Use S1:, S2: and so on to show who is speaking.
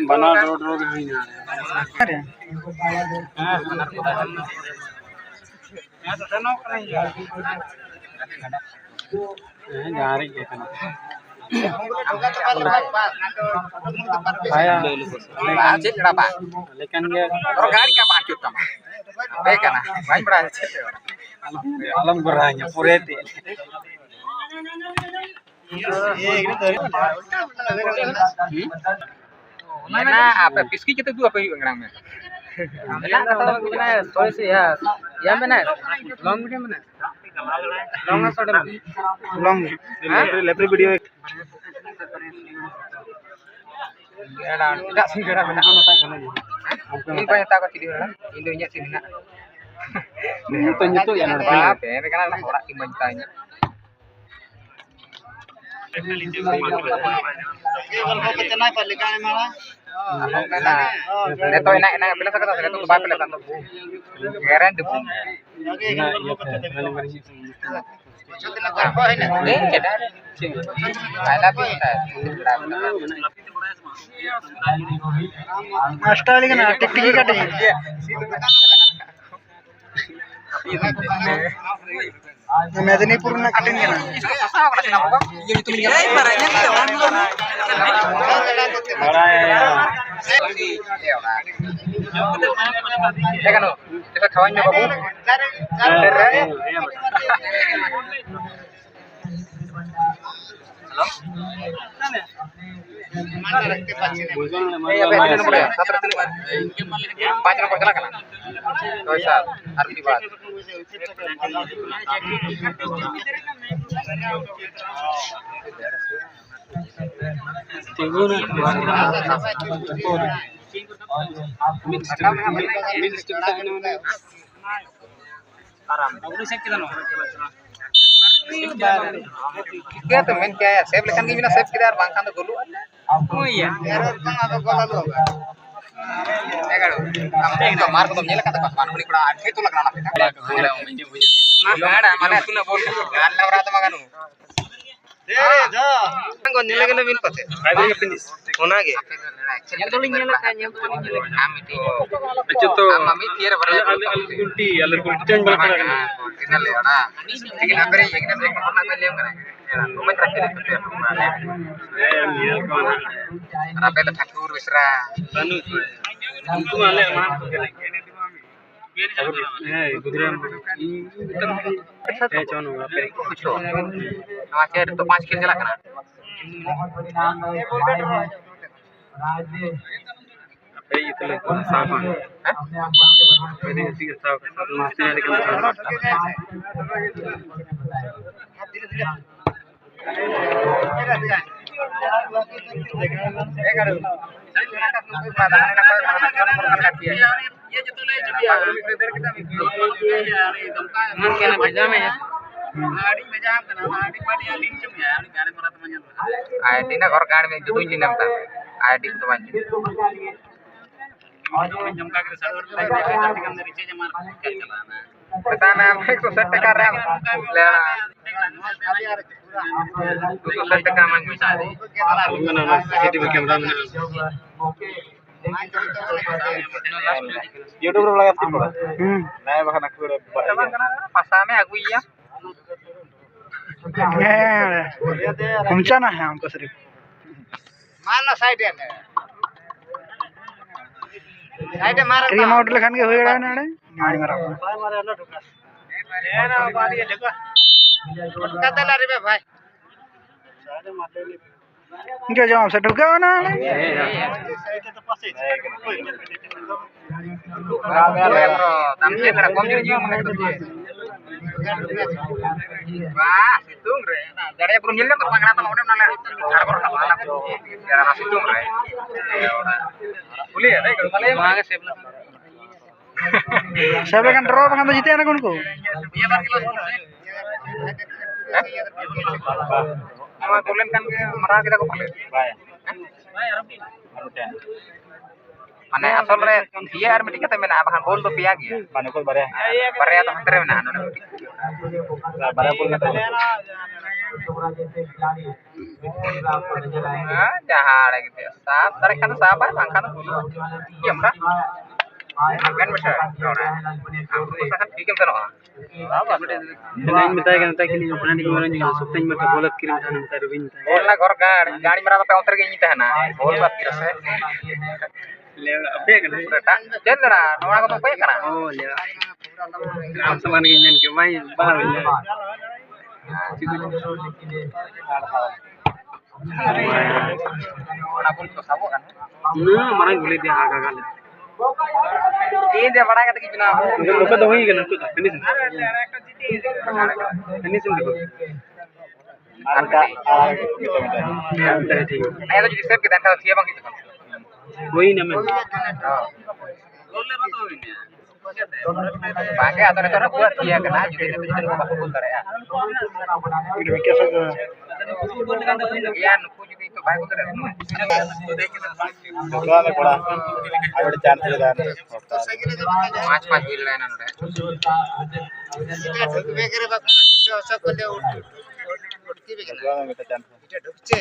S1: बना road road ही ना
S2: अरे
S1: हां बना पता है मैं तो तनो नहीं यार जा रही है kana आया चेक करा बा लेकिन ये और गाड़ी का बात क्यों तमा बे kana भाई बड़ा check alam beranya purete mana apa piski kita dua apa ngerang me Enak atau gimana थोड़ी सी या में ना लॉन्ग वीडियो में ना लॉन्ग ना शॉर्ट में
S2: long left video
S1: ada tidak segera benar ini banyak takut di mana Indonya sih benar itu ya normal ini kan orang timbang tanya Neto enak bila saya kata neto lebih bila santo keren debu
S2: अस्टाली का ना टिकटिकी का टिक मेदिनीपुर ना cutting ना
S1: देखा no kita kawannya babu क्या तो main क्या है सेव लेकिन की बिना सेव किधर बांधना तो Golu oh iya error kan apa gola lu एगारो हमने तो मार को तो नेला का तो मानवली ಕೂಡ आठे तो लगना ना गाड़ा माने तूने बोल गाल लवरा तो मगनु जा को नेले के बिन पते आइबे फिनिश ओनागे नेल तो नेला का नेल तो नेला आमिति अच्छा तो मम्मी तीर बरे गुंटी अलर गुंटी चेंज बल कर इनले अड़ा लेकिन अबरे एकने ब्रेक करना में लेम करे घूमत रखे रे रापेला ठाकुर विसरा तनु तू आले मान ए गुजराम ए चोनो पे कुछ आके तो 5 खेल चला कना पे इतले सामान है मेरे इसी के साथ मस्ती वाले के ये जो तो ले चली आ इधर कितना मन के ना भेजा में गाड़ी में जाम करना गाड़ी पार्टी लिंक चम यार गाड़ी पर तो मंजन आईडी ना घर गाड़ी में जुदुई लिनम ता आईडी तो मंजन और जमका के सर्वर पे जल्दी कम रिचार्ज मार कर चलाना पता ना हम 160 टका रैम ले 260 टका मन मिटा दे ना सीसीटीवी कैमरा में YouTube रो लगा ती पड़ा मैं बखा ना करे पासा में आगु या
S2: पहुंचाना है हमको सिर्फ
S1: मारना साइड है साइड मार
S2: क्रीम आउट लखन के होएगा ना गाड़ी मारा
S1: मारे अल्लाह ढुका ए ना बात ये ढुका ढुका दला रे भाई साइड मार ले
S2: क्या जवाब से ढुका ना
S1: साइड तो पासे tamke kara komjir jiwa mana itu wah situng re dari pun nyilnya terpangana sama udah nala ada orang apa anak ya situng re boleh ya kalau kalian maga
S2: sebelum kan draw kan जीते ना कौन को
S1: ये बार kilo tulen kan marah kita kepala mane asal re dia ar medik kata mena abahan bol to piya gya mane ko bare to hantere mena anu bare pun kata jahat gitu ya. Sab, tarik kan sab, angkat dulu. Diam kan? Main besar. Aku sangat diam sana.
S2: नहीं बताएगा ना ताकि नहीं अपना नहीं बोलेंगे सब time में तो बोलत किरी था ना तारे बिन
S1: बोल ना घर गाड़ी मेरा तो पे उतर गई था ना बोल बात कर से
S2: ले अबे कर
S1: चल रहा नोड़ा को तो पे करना
S2: ओ ले राम समान के इंजन के भाई बाहर ले
S1: नोड़ा बोल तो सबो kan
S2: ना मारा गुले दे आगा गाले
S1: ये दे बड़ा के बिना
S2: लोग तो वही गन तो फिनिश फिनिश देखो
S1: आरका
S2: ठीक
S1: नहीं तो जिसे के देखा थी बंग
S2: वही ना मैं
S1: बाकी आता नहीं तो ना पूरा किया करना जितने को बात बोल रहा है
S2: ये कैसे
S1: या नुकु जी तो भाई बोल रहा है
S2: दुकान में पड़ा आवड़ चार्ज लगा
S1: पांच बिल लाइन ना बेकरे बात सब बोले उठती बेकरे
S2: दुकान में तो चार्ज
S1: ढुकचे